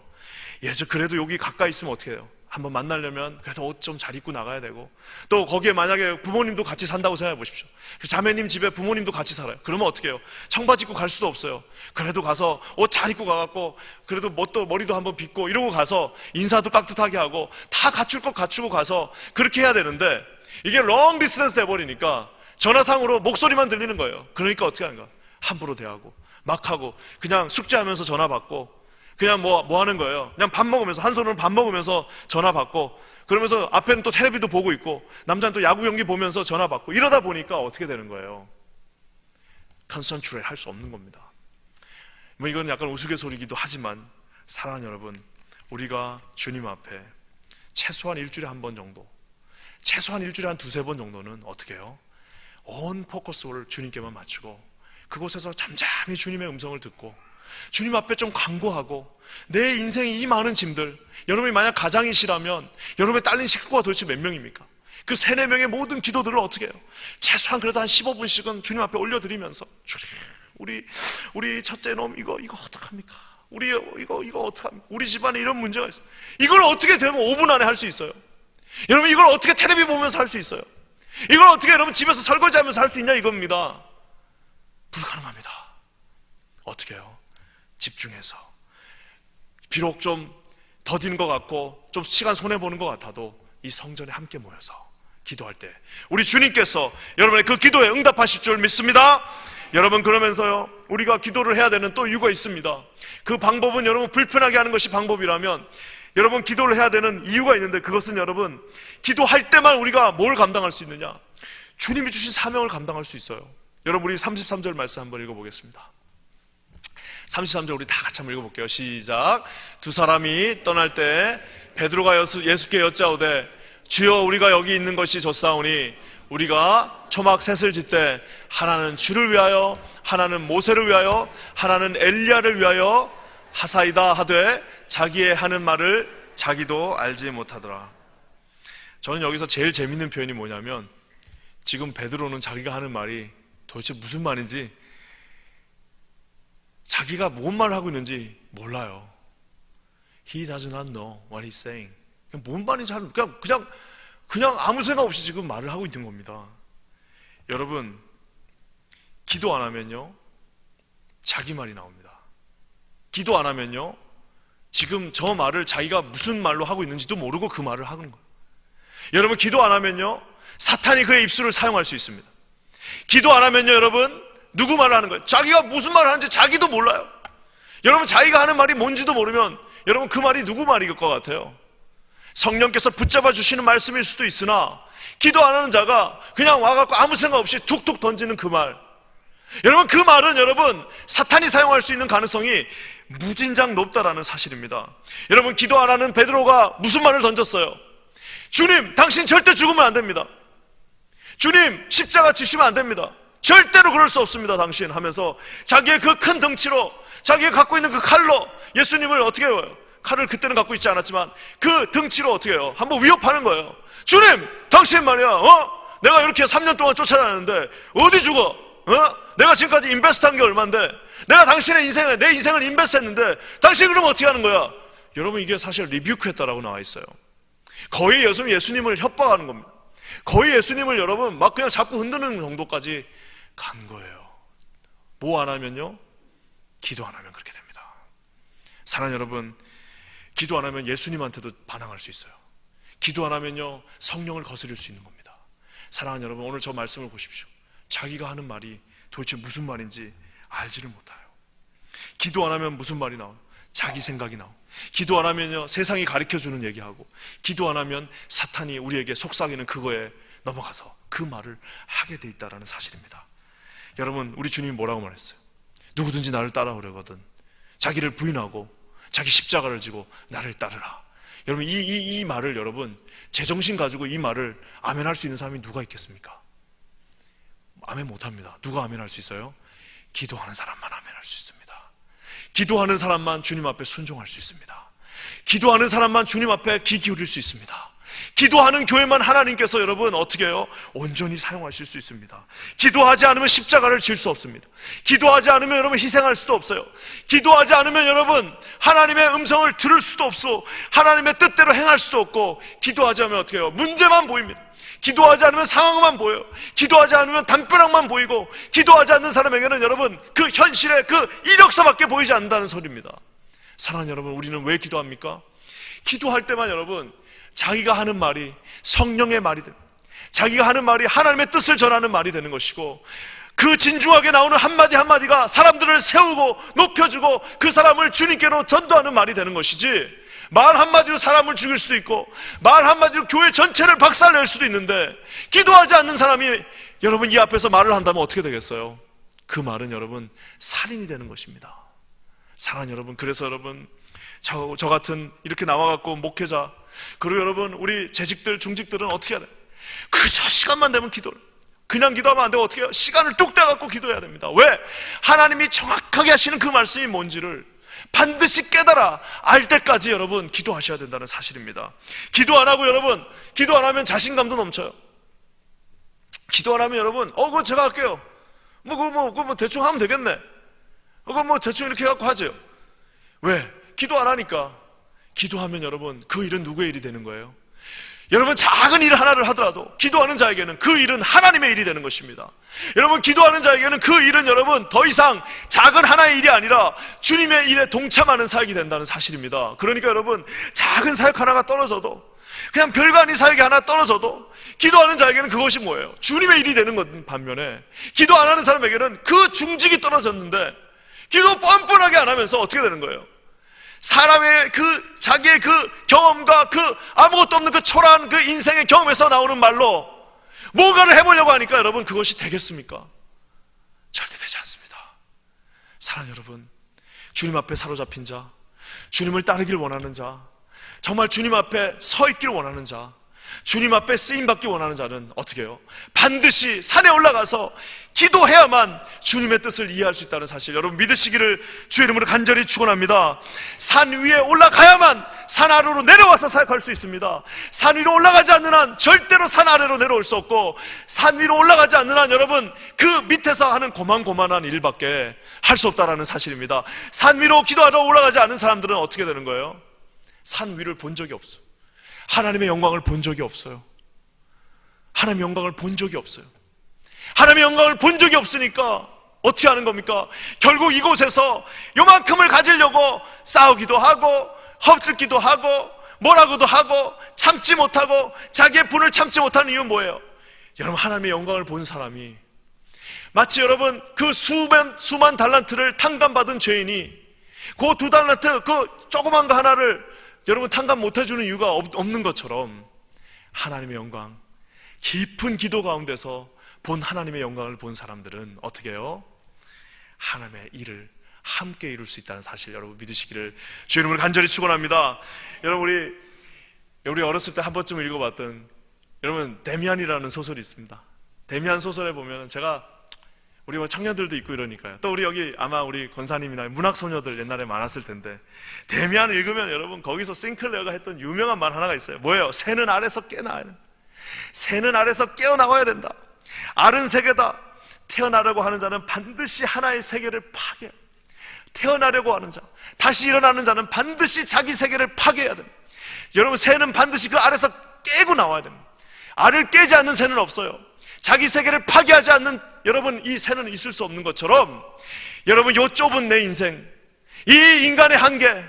저 그래도 여기 가까이 있으면 어떻게 해요? 한번 만나려면 그래도 옷 좀 잘 입고 나가야 되고 또 거기에 만약에 부모님도 같이 산다고 생각해 보십시오. 그 자매님 집에 부모님도 같이 살아요. 그러면 어떻게 해요? 청바지 입고 갈 수도 없어요. 그래도 가서 옷 잘 입고 가갖고 그래도 머리도 한번 빗고 이러고 가서 인사도 깍듯하게 하고 다 갖출 것 갖추고 가서 그렇게 해야 되는데 이게 롱 디스턴스 돼버리니까 전화상으로 목소리만 들리는 거예요. 그러니까 어떻게 하는가? 함부로 대하고 막 하고 그냥 숙제하면서 전화 받고 그냥 뭐 하는 거예요. 그냥 밥 먹으면서 한 손으로 밥 먹으면서 전화 받고 그러면서 앞에는 또 텔레비도 보고 있고 남자는 또 야구 경기 보면서 전화 받고 이러다 보니까 어떻게 되는 거예요? 컨센트레이트 할 수 없는 겁니다. 뭐 이건 약간 우스갯소리기도 하지만 사랑하는 여러분, 우리가 주님 앞에 최소한 일주일에 한 번 정도, 최소한 일주일에 한 두세 번 정도는 어떻게 해요? 온 포커스를 주님께만 맞추고 그곳에서 잠잠히 주님의 음성을 듣고 주님 앞에 좀 간구하고 내 인생이 이 많은 짐들, 여러분이 만약 가장이시라면 여러분의 딸린 식구가 도대체 몇 명입니까? 그 3-4명의 모든 기도들을 어떻게 해요? 최소한 그래도 한 15분씩은 주님 앞에 올려드리면서 주님, 우리 첫째 놈 이거 어떡합니까? 우리 이거 어떡합니까? 우리 집안에 이런 문제가 있어요. 이걸 어떻게 되면 5분 안에 할 수 있어요? 여러분 이걸 어떻게 텔레비 보면서 할 수 있어요? 이걸 어떻게 여러분 집에서 설거지하면서 할 수 있냐 이겁니다. 불가능합니다. 어떻게 해요? 집중해서 비록 좀 더딘 것 같고 좀 시간 손해보는 것 같아도 이 성전에 함께 모여서 기도할 때 우리 주님께서 여러분의 그 기도에 응답하실 줄 믿습니다. 여러분 그러면서요 우리가 기도를 해야 되는 또 이유가 있습니다. 그 방법은 여러분 불편하게 하는 것이 방법이라면 여러분 기도를 해야 되는 이유가 있는데 그것은 여러분 기도할 때만 우리가 뭘 감당할 수 있느냐? 주님이 주신 사명을 감당할 수 있어요. 여러분 우리 33절 말씀 한번 읽어보겠습니다. 33절 우리 다 같이 한번 읽어볼게요. 시작. 두 사람이 떠날 때 베드로가 예수께 여짜오되 주여 우리가 여기 있는 것이 좋사오니 우리가 초막 셋을 짓되 하나는 주를 위하여 하나는 모세를 위하여 하나는 엘리야를 위하여 하사이다 하되 자기의 하는 말을 자기도 알지 못하더라. 저는 여기서 제일 재밌는 표현이 뭐냐면 지금 베드로는 자기가 하는 말이 도대체 무슨 말인지 자기가 뭔 말을 하고 있는지 몰라요. He does not know what he's saying. 뭔 말인지 그냥 아무 생각 없이 지금 말을 하고 있는 겁니다. 여러분 기도 안 하면요 자기 말이 나옵니다. 기도 안 하면요 지금 저 말을 자기가 무슨 말로 하고 있는지도 모르고 그 말을 하는 거예요. 여러분 기도 안 하면요 사탄이 그의 입술을 사용할 수 있습니다. 기도 안 하면요 여러분 누구 말을 하는 거예요? 자기가 무슨 말을 하는지 자기도 몰라요. 여러분 자기가 하는 말이 뭔지도 모르면 여러분 그 말이 누구 말일 것 같아요? 성령께서 붙잡아 주시는 말씀일 수도 있으나 기도 안 하는 자가 그냥 와갖고 아무 생각 없이 툭툭 던지는 그 말, 여러분 그 말은 여러분 사탄이 사용할 수 있는 가능성이 무진장 높다라는 사실입니다. 여러분 기도 안 하는 베드로가 무슨 말을 던졌어요? 주님 당신 절대 죽으면 안 됩니다. 주님 십자가 지시면 안 됩니다. 절대로 그럴 수 없습니다 당신 하면서 자기의 그 큰 덩치로 자기가 갖고 있는 그 칼로 예수님을 어떻게 해요? 칼을 그때는 갖고 있지 않았지만 그 등치로 어떻게 해요? 한번 위협하는 거예요. 주님 당신 말이야 내가 이렇게 3년 동안 쫓아다녔는데 어디 죽어? 내가 지금까지 인베스트한 게 얼만데 내가 당신의 인생에 내 인생을 인베스트했는데 당신 그러면 어떻게 하는 거야? 여러분 이게 사실 리뷰크했다라고 나와 있어요. 거의 예수님을 협박하는 겁니다. 거의 예수님을 여러분 막 그냥 자꾸 흔드는 정도까지 간 거예요. 뭐 안 하면요? 기도 안 하면 그렇게 됩니다. 사랑하는 여러분 기도 안 하면 예수님한테도 반항할 수 있어요. 기도 안 하면요 성령을 거스릴 수 있는 겁니다. 사랑하는 여러분 오늘 저 말씀을 보십시오. 자기가 하는 말이 도대체 무슨 말인지 알지를 못해요. 기도 안 하면 무슨 말이 나와요? 자기 생각이 나와요. 기도 안 하면요 세상이 가르쳐주는 얘기하고 기도 안 하면 사탄이 우리에게 속삭이는 그거에 넘어가서 그 말을 하게 돼 있다는 사실입니다. 여러분 우리 주님이 뭐라고 말했어요? 누구든지 나를 따라오려거든 자기를 부인하고 자기 십자가를 지고 나를 따르라. 여러분 이 말을 여러분 제정신 가지고 이 말을 아멘할 수 있는 사람이 누가 있겠습니까? 아멘 못합니다. 누가 아멘할 수 있어요? 기도하는 사람만 아멘할 수 있습니다. 기도하는 사람만 주님 앞에 순종할 수 있습니다. 기도하는 사람만 주님 앞에 귀 기울일 수 있습니다. 기도하는 교회만 하나님께서 여러분 어떻게 해요? 온전히 사용하실 수 있습니다. 기도하지 않으면 십자가를 질 수 없습니다. 기도하지 않으면 여러분 희생할 수도 없어요. 기도하지 않으면 여러분 하나님의 음성을 들을 수도 없고 하나님의 뜻대로 행할 수도 없고 기도하지 않으면 어떻게 해요? 문제만 보입니다. 기도하지 않으면 상황만 보여요. 기도하지 않으면 담벼락만 보이고 기도하지 않는 사람에게는 여러분 그 현실의 그 이력서밖에 보이지 않는다는 소리입니다. 사랑하는 여러분 우리는 왜 기도합니까? 기도할 때만 여러분 자기가 하는 말이 성령의 말이든 자기가 하는 말이 하나님의 뜻을 전하는 말이 되는 것이고, 그 진중하게 나오는 한마디 한마디가 사람들을 세우고 높여주고 그 사람을 주님께로 전도하는 말이 되는 것이지, 말 한마디로 사람을 죽일 수도 있고 말 한마디로 교회 전체를 박살낼 수도 있는데, 기도하지 않는 사람이 여러분 이 앞에서 말을 한다면 어떻게 되겠어요? 그 말은 여러분 살인이 되는 것입니다. 사랑하는 여러분, 그래서 여러분 저 같은 이렇게 나와갖고 목회자, 그리고 여러분 우리 재직들 중직들은 어떻게 해야 돼? 그저 시간만 되면 기도를, 그냥 기도하면 안 되고 어떻게 해요? 시간을 뚝 떼갖고 기도해야 됩니다. 왜? 하나님이 정확하게 하시는 그 말씀이 뭔지를 반드시 깨달아 알 때까지 여러분 기도하셔야 된다는 사실입니다. 기도 안 하고 여러분, 기도 안 하면 자신감도 넘쳐요. 기도 안 하면 여러분 그거 제가 할게요, 그거 대충 하면 되겠네, 그거 대충 이렇게 해갖고 하죠. 왜? 기도 안 하니까. 기도하면 여러분 그 일은 누구의 일이 되는 거예요? 여러분 작은 일 하나를 하더라도 기도하는 자에게는 그 일은 하나님의 일이 되는 것입니다. 여러분 기도하는 자에게는 그 일은 여러분 더 이상 작은 하나의 일이 아니라 주님의 일에 동참하는 사역이 된다는 사실입니다. 그러니까 여러분 작은 사역 하나가 떨어져도, 그냥 별거 아닌 사역이 하나 떨어져도 기도하는 자에게는 그것이 뭐예요? 주님의 일이 되는 것 반면에, 기도 안 하는 사람에게는 그 중직이 떨어졌는데 기도 뻔뻔하게 안 하면서 어떻게 되는 거예요? 사람의 자기의 경험과 아무것도 없는 초라한 인생의 경험에서 나오는 말로 뭔가를 해보려고 하니까 여러분 그것이 되겠습니까? 절대 되지 않습니다. 사랑하는 여러분, 주님 앞에 사로잡힌 자, 주님을 따르길 원하는 자, 정말 주님 앞에 서 있길 원하는 자, 주님 앞에 쓰임받기 원하는 자는 어떻게 해요? 반드시 산에 올라가서 기도해야만 주님의 뜻을 이해할 수 있다는 사실, 여러분 믿으시기를 주의 이름으로 간절히 축원합니다. 산 위에 올라가야만 산 아래로 내려와서 사역할 수 있습니다. 산 위로 올라가지 않는 한 절대로 산 아래로 내려올 수 없고, 산 위로 올라가지 않는 한 여러분 그 밑에서 하는 고만고만한 일밖에 할 수 없다는 사실입니다. 산 위로 기도하러 올라가지 않는 사람들은 어떻게 되는 거예요? 산 위를 본 적이 없어. 하나님의 영광을 본 적이 없어요. 하나님의 영광을 본 적이 없어요. 하나님의 영광을 본 적이 없으니까 어떻게 하는 겁니까? 결국 이곳에서 요만큼을 가지려고 싸우기도 하고 헛들기도 하고 뭐라고도 하고 참지 못하고 자기의 분을 참지 못하는 이유는 뭐예요? 여러분 하나님의 영광을 본 사람이 마치 여러분 그 수만 달란트를 탕감받은 죄인이 그 2달란트 조그만 거 하나를 여러분 탕감 못해주는 이유가 없는 것처럼, 하나님의 영광, 깊은 기도 가운데서 본 하나님의 영광을 본 사람들은 어떻게 해요? 하나님의 일을 함께 이룰 수 있다는 사실 여러분 믿으시기를 주의 이름으로 간절히 축원합니다. 여러분 우리 어렸을 때 한 번쯤 읽어봤던 여러분 데미안이라는 소설이 있습니다. 데미안 소설에 보면 제가 우리 청년들도 있고 이러니까요. 또 우리 여기 아마 우리 권사님이나 문학소녀들 옛날에 많았을 텐데, 데미안 읽으면 여러분 거기서 싱클레어가 했던 유명한 말 하나가 있어요. 뭐예요? 새는 알에서 깨나야 된다. 새는 알에서 깨어나와야 된다. 알은 세계다. 태어나려고 하는 자는 반드시 하나의 세계를 파괴해야 된다. 태어나려고 하는 자, 다시 일어나는 자는 반드시 자기 세계를 파괴해야 됩니다. 여러분 새는 반드시 그 알에서 깨고 나와야 됩니다. 알을 깨지 않는 새는 없어요. 자기 세계를 파괴하지 않는 여러분 이 새는 있을 수 없는 것처럼, 여러분 요 좁은 내 인생, 이 인간의 한계,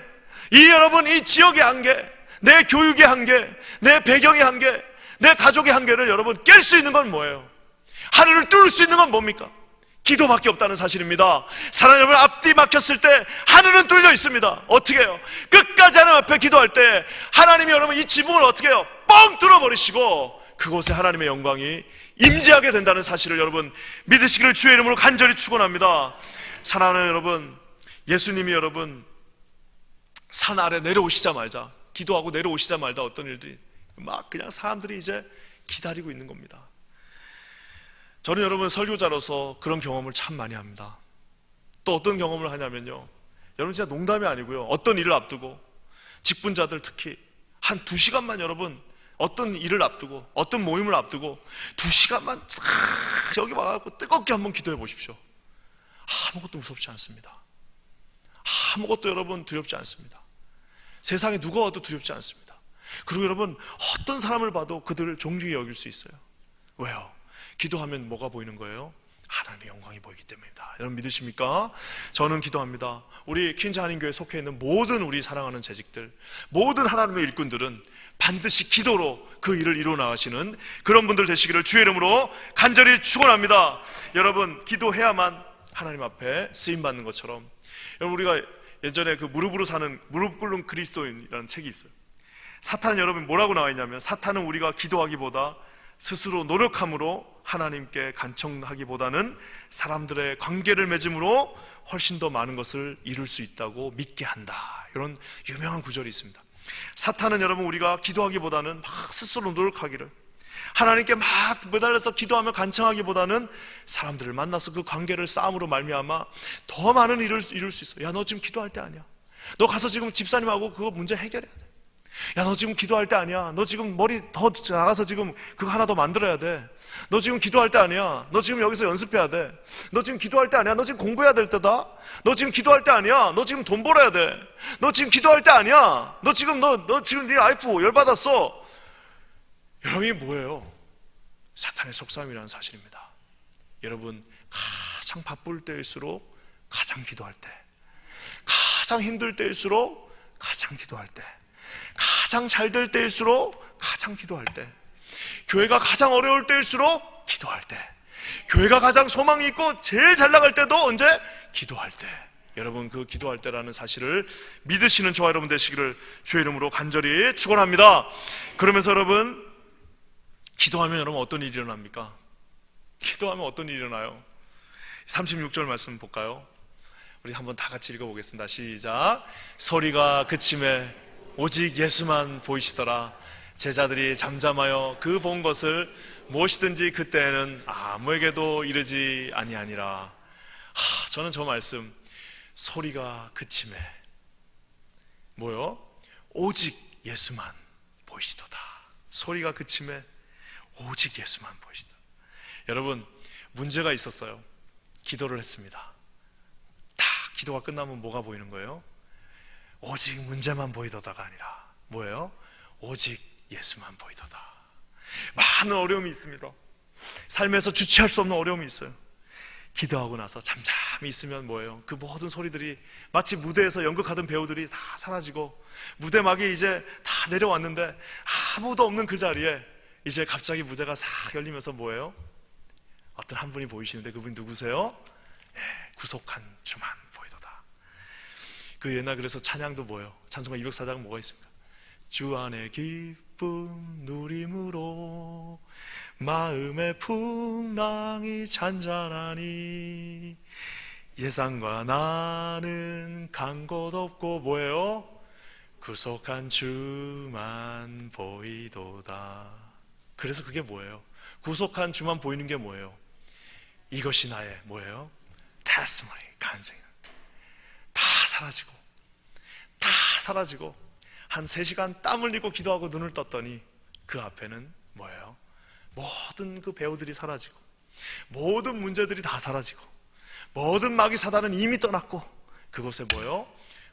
여러분 이 지역의 한계, 내 교육의 한계, 내 배경의 한계, 내 가족의 한계를 여러분 깰 수 있는 건 뭐예요? 하늘을 뚫을 수 있는 건 뭡니까? 기도밖에 없다는 사실입니다. 사랑하는 여러분, 앞뒤 막혔을 때 하늘은 뚫려 있습니다. 어떻게 해요? 끝까지 하나님 앞에 기도할 때 하나님이 여러분 이 지붕을 어떻게 해요? 뻥 뚫어버리시고 그곳에 하나님의 영광이 임재하게 된다는 사실을 여러분 믿으시기를 주의 이름으로 간절히 축원합니다. 사랑하는 여러분, 예수님이 여러분 산 아래 내려오시자마자, 기도하고 내려오시자마자 어떤 일들이 막 그냥 사람들이 이제 기다리고 있는 겁니다. 저는 여러분 설교자로서 그런 경험을 참 많이 합니다. 또 어떤 경험을 하냐면요, 여러분 진짜 농담이 아니고요, 어떤 일을 앞두고 직분자들 특히 한 2시간만 여러분 어떤 일을 앞두고 어떤 모임을 앞두고 2시간만 여기 와갖고 뜨겁게 한번 기도해 보십시오. 아무것도 무섭지 않습니다. 아무것도 여러분 두렵지 않습니다. 세상에 누가 와도 두렵지 않습니다. 그리고 여러분 어떤 사람을 봐도 그들을 존귀히 여길 수 있어요. 왜요? 기도하면 뭐가 보이는 거예요? 하나님의 영광이 보이기 때문입니다. 여러분 믿으십니까? 저는 기도합니다. 우리 퀸즈 한인교회에 속해 있는 모든 우리 사랑하는 재직들, 모든 하나님의 일꾼들은 반드시 기도로 그 일을 이루어 나가시는 그런 분들 되시기를 주의 이름으로 간절히 축원합니다. 여러분, 기도해야만 하나님 앞에 쓰임 받는 것처럼, 여러분, 우리가 예전에 그 무릎으로 사는 무릎 꿇는 그리스도인이라는 책이 있어요. 사탄, 여러분 뭐라고 나와 있냐면, 사탄은 우리가 기도하기보다 스스로 노력함으로 하나님께 간청하기보다는 사람들의 관계를 맺음으로 훨씬 더 많은 것을 이룰 수 있다고 믿게 한다. 이런 유명한 구절이 있습니다. 사탄은 여러분, 우리가 기도하기보다는 막 스스로 노력하기를, 하나님께 막 매달려서 기도하며 간청하기보다는 사람들을 만나서 그 관계를 싸움으로 말미암아 더 많은 일을 이룰 수 있어. 야, 너 지금 기도할 때 아니야. 너 가서 지금 집사님하고 그거 문제 해결해야 돼. 야, 너 지금 기도할 때 아니야. 너 지금 머리 더 나가서 지금 그거 하나 더 만들어야 돼. 너 지금 기도할 때 아니야. 너 지금 여기서 연습해야 돼. 너 지금 기도할 때 아니야. 너 지금 공부해야 될 때다. 너 지금 기도할 때 아니야. 너 지금 돈 벌어야 돼. 너 지금 기도할 때 아니야. 너 지금 네 와이프 열받았어. 여러분, 이게 뭐예요? 사탄의 속삭임이라는 사실입니다. 여러분, 가장 바쁠 때일수록 가장 기도할 때, 가장 힘들 때일수록 가장 기도할 때, 가장 잘 될 때일수록 가장 기도할 때, 교회가 가장 어려울 때일수록 기도할 때, 교회가 가장 소망이 있고 제일 잘 나갈 때도 언제? 기도할 때. 여러분, 그 기도할 때라는 사실을 믿으시는 저와 여러분 되시기를 주의 이름으로 간절히 축원합니다. 그러면서 여러분, 기도하면 여러분 어떤 일이 일어납니까? 기도하면 어떤 일이 일어나요? 36절 말씀 볼까요? 우리 한번 다 같이 읽어보겠습니다. 시작. 소리가 그침에 오직 예수만 보이시더라. 제자들이 잠잠하여 그 본 것을 무엇이든지 그때에는 아무에게도 이르지 아니하니라. 저는 저 말씀, 소리가 그침에 뭐요? 오직 예수만 보이시도다. 소리가 그침에 오직 예수만 보이시다. 여러분, 문제가 있었어요. 기도를 했습니다. 다 기도가 끝나면 뭐가 보이는 거예요? 오직 문제만 보이도다가 아니라 뭐예요? 오직 예수만 보이도다. 많은 어려움이 있습니다. 삶에서 주체할 수 없는 어려움이 있어요. 기도하고 나서 잠잠히 있으면 뭐예요? 그 모든 소리들이 마치 무대에서 연극하던 배우들이 다 사라지고, 무대막이 이제 다 내려왔는데 아무도 없는 그 자리에 이제 갑자기 무대가 싹 열리면서 뭐예요? 어떤 한 분이 보이시는데 그분이 누구세요? 구속한 주만 보이도다. 그 옛날 그래서 찬양도 뭐예요? 찬송가 204장 뭐가 있습니까? 주 안에 기쁨 누림으로 마음의 풍랑이 잔잔하니 예상과 나는 간 곳 없고 뭐예요? 구속한 주만 보이도다. 그래서 그게 뭐예요? 구속한 주만 보이는 게 뭐예요? 이것이 나의 뭐예요? testimony, 간증. 다 사라지고 한 3시간 땀 흘리고 기도하고 눈을 떴더니 그 앞에는 뭐예요? 모든 그 배우들이 사라지고, 모든 문제들이 다 사라지고, 모든 마귀 사단은 이미 떠났고, 그곳에 뭐예요?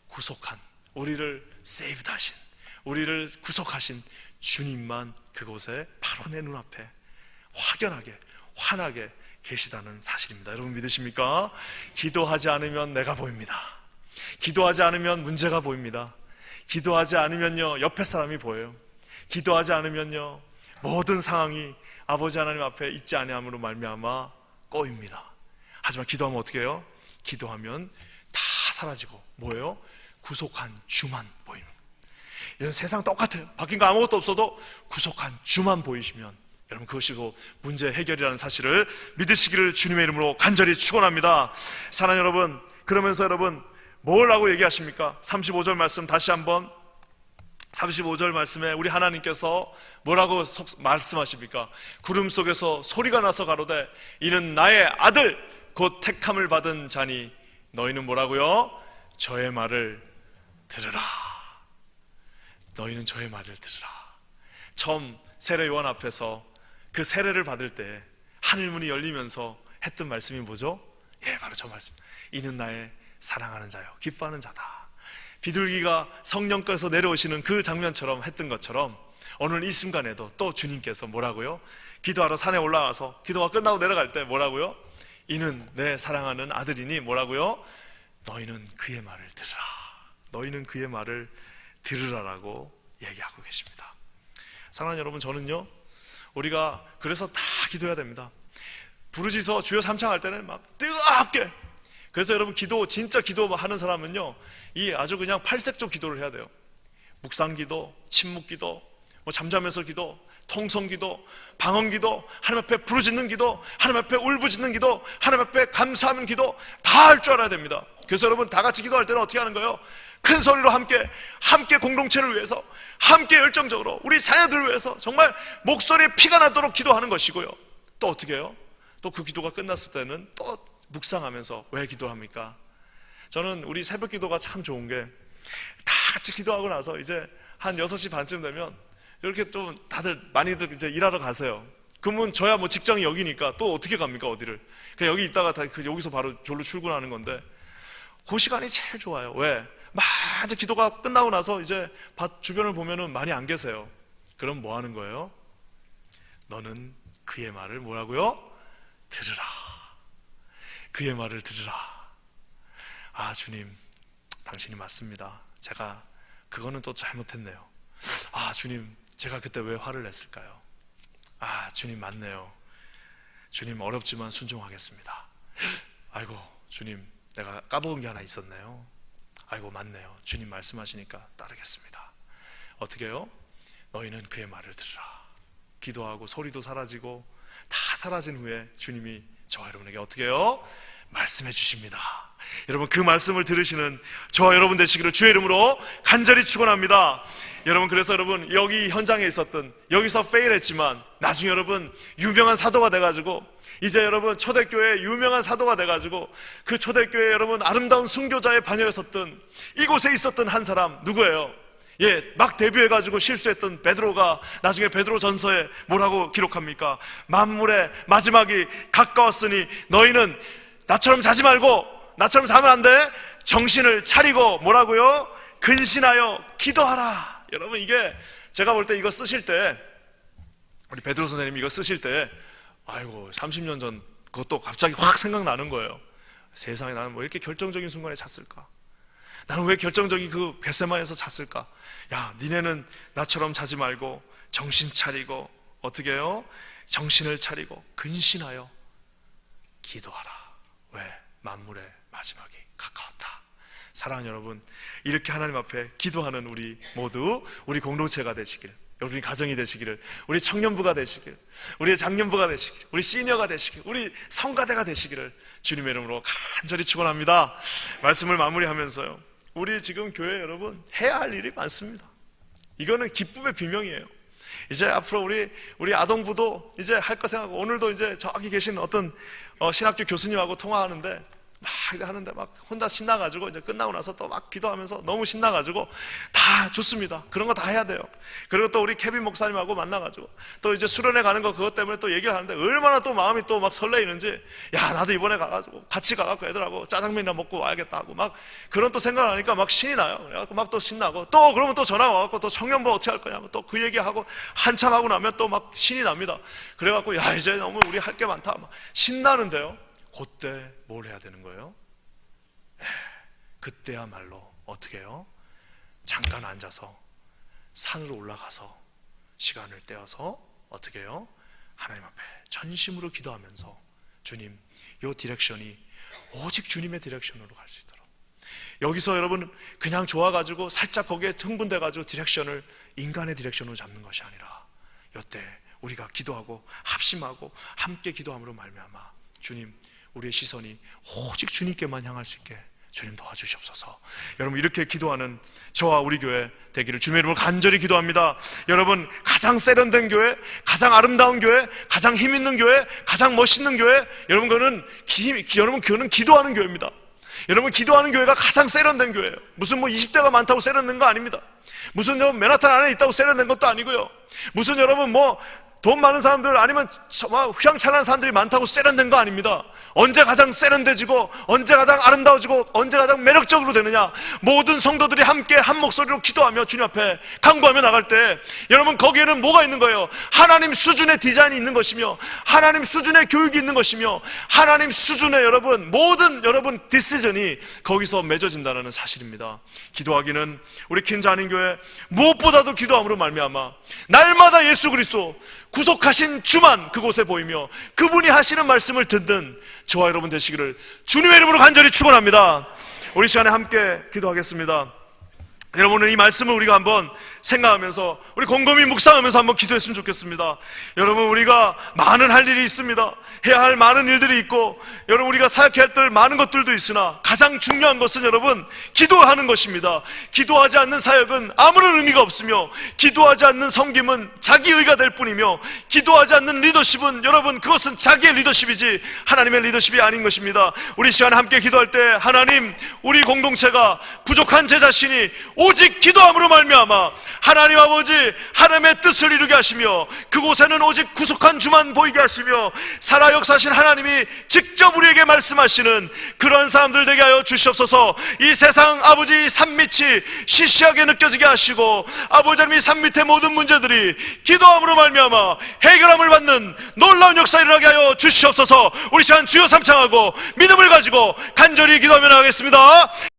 구속한, 우리를 saved 하신, 우리를 구속하신 주님만 그곳에 바로 내 눈앞에 확연하게 환하게 계시다는 사실입니다. 여러분 믿으십니까? 기도하지 않으면 내가 보입니다. 기도하지 않으면 문제가 보입니다. 기도하지 않으면요 옆에 사람이 보여요. 기도하지 않으면요 모든 상황이 아버지 하나님 앞에 있지 아니함으로 말미암아 꼬입니다. 하지만 기도하면 어떻게 해요? 기도하면 다 사라지고 뭐예요? 구속한 주만 보이는. 이런 세상 똑같아요. 바뀐 거 아무것도 없어도 구속한 주만 보이시면 여러분 그것이 문제 해결이라는 사실을 믿으시기를 주님의 이름으로 간절히 축원합니다. 사랑하는 여러분, 그러면서 여러분 뭘 하고 얘기하십니까? 35절 말씀 다시 한번, 35절 말씀에 우리 하나님께서 뭐라고 말씀하십니까? 구름 속에서 소리가 나서 가로되 이는 나의 아들 곧 택함을 받은 자니 너희는 뭐라고요? 저의 말을 들으라. 너희는 저의 말을 들으라. 처음 세례 요한 앞에서 그 세례를 받을 때 하늘문이 열리면서 했던 말씀이 뭐죠? 바로 저 말씀. 이는 나의 사랑하는 자요 기뻐하는 자다. 비둘기가 성령께서 내려오시는 그 장면처럼 했던 것처럼 오늘 이 순간에도 또 주님께서 뭐라고요? 기도하러 산에 올라가서 기도가 끝나고 내려갈 때 뭐라고요? 이는 내 사랑하는 아들이니 뭐라고요? 너희는 그의 말을 들으라. 너희는 그의 말을 들으라라고 얘기하고 계십니다. 사랑하는 여러분, 저는요, 우리가 그래서 다 기도해야 됩니다. 부르짖어 주여 삼창할 때는 막 뜨겁게. 그래서 여러분, 진짜 기도하는 사람은요, 이 아주 그냥 팔색조 기도를 해야 돼요. 묵상 기도, 침묵 기도, 뭐 잠자면서 기도, 통성 기도, 방언 기도, 하나님 앞에 부르짖는 기도, 하나님 앞에 울부짖는 기도, 하나님 앞에 감사하는 기도 다 할 줄 알아야 됩니다. 그래서 여러분, 다 같이 기도할 때는 어떻게 하는 거예요? 큰 소리로 함께 공동체를 위해서, 함께 열정적으로 우리 자녀들을 위해서 정말 목소리에 피가 나도록 기도하는 것이고요. 또 어떻게 해요? 또 그 기도가 끝났을 때는 또 묵상하면서 왜 기도합니까? 저는 우리 새벽 기도가 참 좋은 게, 다 같이 기도하고 나서 이제 한 6시 반쯤 되면 이렇게 또 다들 많이들 이제 일하러 가세요. 그러면 저야 뭐 직장이 여기니까 또 어떻게 갑니까, 어디를? 그냥 여기 있다가 여기서 바로 졸로 출근하는 건데, 그 시간이 제일 좋아요. 왜? 막 이제 기도가 끝나고 나서 이제 밭 주변을 보면은 많이 안 계세요. 그럼 뭐 하는 거예요? 너는 그의 말을 뭐라고요? 들으라. 그의 말을 들으라. 아, 주님, 당신이 맞습니다. 제가 그거는 또 잘못했네요. 아, 주님, 제가 그때 왜 화를 냈을까요? 아, 주님 맞네요. 주님, 어렵지만 순종하겠습니다. 아이고, 주님, 내가 까먹은 게 하나 있었네요. 아이고, 맞네요. 주님 말씀하시니까 따르겠습니다. 어떻게 해요? 너희는 그의 말을 들으라. 기도하고 소리도 사라지고 다 사라진 후에 주님이 저와 여러분에게 어떻게 해요? 말씀해 주십니다. 여러분, 그 말씀을 들으시는 저와 여러분 되시기를 주의 이름으로 간절히 축원합니다. 여러분, 그래서 여러분, 여기 현장에 있었던, 여기서 페일했지만 나중에 여러분 유명한 사도가 돼가지고, 이제 여러분 초대교회 유명한 사도가 돼가지고, 그 초대교회 여러분 아름다운 순교자의 반열에 섰던, 이곳에 있었던 한 사람 누구예요? 막 데뷔해가지고 실수했던 베드로가 나중에 베드로 전서에 뭐라고 기록합니까? 만물의 마지막이 가까웠으니 너희는 나처럼 자지 말고, 나처럼 자면 안 돼. 정신을 차리고 뭐라고요? 근신하여 기도하라. 여러분, 이게 제가 볼 때 이거 쓰실 때, 우리 베드로 선생님이 이거 쓰실 때, 아이고 30년 전 그것도 갑자기 확 생각나는 거예요. 세상에, 나는 뭐 이렇게 결정적인 순간에 잤을까? 나는 왜 결정적인 그 겟세마에서 잤을까? 야, 니네는 나처럼 자지 말고 정신 차리고 어떻게 해요? 정신을 차리고 근신하여 기도하라. 왜? 만물의 마지막이 가까웠다. 사랑하는 여러분, 이렇게 하나님 앞에 기도하는 우리 모두, 우리 공동체가 되시길, 우리 가정이 되시기를, 우리 청년부가 되시길, 우리 장년부가 되시길, 우리 시니어가 되시길, 우리 성가대가 되시기를 주님의 이름으로 간절히 축원합니다. 말씀을 마무리하면서요, 우리 지금 교회 여러분 해야 할 일이 많습니다. 이거는 기쁨의 비명이에요. 이제 앞으로 우리 아동부도 이제 할 거 생각하고, 오늘도 이제 저기 계신 어떤 신학교 교수님하고 통화하는데 막 하는데 막 혼자 신나가지고, 이제 끝나고 나서 또 막 기도하면서 너무 신나가지고, 다 좋습니다. 그런 거 다 해야 돼요. 그리고 또 우리 케빈 목사님하고 만나가지고 또 이제 수련회 가는 거 그것 때문에 또 얘기를 하는데, 얼마나 또 마음이 또 막 설레이는지, 야, 나도 이번에 가가지고 같이 가갖고 애들하고 짜장면이나 먹고 와야겠다 하고 막 그런 또 생각하니까 막 신이 나요. 그래갖고 막 또 신나고, 또 그러면 또 전화 와갖고 또 청년부 어떻게 할 거냐고 또 그 얘기하고 한참 하고 나면 또 막 신이 납니다. 그래갖고 야, 이제 너무 우리 할 게 많다 막 신나는데요, 그때 뭘 해야 되는 거예요? 그때야말로 어떻게 해요? 잠깐 앉아서 산으로 올라가서 시간을 떼어서 어떻게 해요? 하나님 앞에 전심으로 기도하면서, 주님, 요 디렉션이 오직 주님의 디렉션으로 갈 수 있도록. 여기서 여러분 그냥 좋아가지고 살짝 거기에 흥분돼가지고 디렉션을 인간의 디렉션으로 잡는 것이 아니라, 이때 우리가 기도하고 합심하고 함께 기도함으로 말미암아 주님, 우리의 시선이 오직 주님께만 향할 수 있게 주님 도와주시옵소서. 여러분, 이렇게 기도하는 저와 우리 교회 되기를 주님의 이름으로 간절히 기도합니다. 여러분, 가장 세련된 교회, 가장 아름다운 교회, 가장 힘 있는 교회, 가장 멋있는 교회, 여러분 그거는 기도하는 교회입니다. 여러분, 기도하는 교회가 가장 세련된 교회예요. 무슨 뭐 20대가 많다고 세련된 거 아닙니다. 무슨 맨하탄 안에 있다고 세련된 것도 아니고요. 무슨 여러분 뭐 돈 많은 사람들 아니면 휘황찬란한 사람들이 많다고 세련된 거 아닙니다. 언제 가장 세련돼지고 언제 가장 아름다워지고 언제 가장 매력적으로 되느냐, 모든 성도들이 함께 한 목소리로 기도하며 주님 앞에 간구하며 나갈 때 여러분 거기에는 뭐가 있는 거예요? 하나님 수준의 디자인이 있는 것이며 하나님 수준의 교육이 있는 것이며 하나님 수준의 여러분 모든 여러분 디시전이 거기서 맺어진다는 사실입니다. 기도하기는 우리 킨자한인교회 무엇보다도 기도함으로 말미암아 날마다 예수 그리스도 구속하신 주만 그곳에 보이며 그분이 하시는 말씀을 듣는 저와 여러분 되시기를 주님의 이름으로 간절히 축원합니다. 우리 시간에 함께 기도하겠습니다. 여러분은 이 말씀을 우리가 한번 생각하면서 우리 곰곰이 묵상하면서 한번 기도했으면 좋겠습니다. 여러분 우리가 많은 할 일이 있습니다. 해야 할 많은 일들이 있고 여러분 우리가 사역해야 할 많은 것들도 있으나 가장 중요한 것은 여러분 기도하는 것입니다. 기도하지 않는 사역은 아무런 의미가 없으며 기도하지 않는 섬김은 자기의가 될 뿐이며 기도하지 않는 리더십은 여러분 그것은 자기의 리더십이지 하나님의 리더십이 아닌 것입니다. 우리 시간 함께 기도할 때 하나님 우리 공동체가 부족한 제 자신이 오직 기도함으로 말미암아 하나님 아버지 하나님의 뜻을 이루게 하시며 그곳에는 오직 구속한 주만 보이게 하시며 살아 역사하신 하나님이 직접 우리에게 말씀하시는 그런 사람들 되게 하여 주시옵소서. 이 세상 아버지 산밑이 시시하게 느껴지게 하시고 아버지 하나님 이 산밑의 모든 문제들이 기도함으로 말미암아 해결함을 받는 놀라운 역사 일어나게 하여 주시옵소서. 우리 시간 주여 삼창하고 믿음을 가지고 간절히 기도하며 나가겠습니다.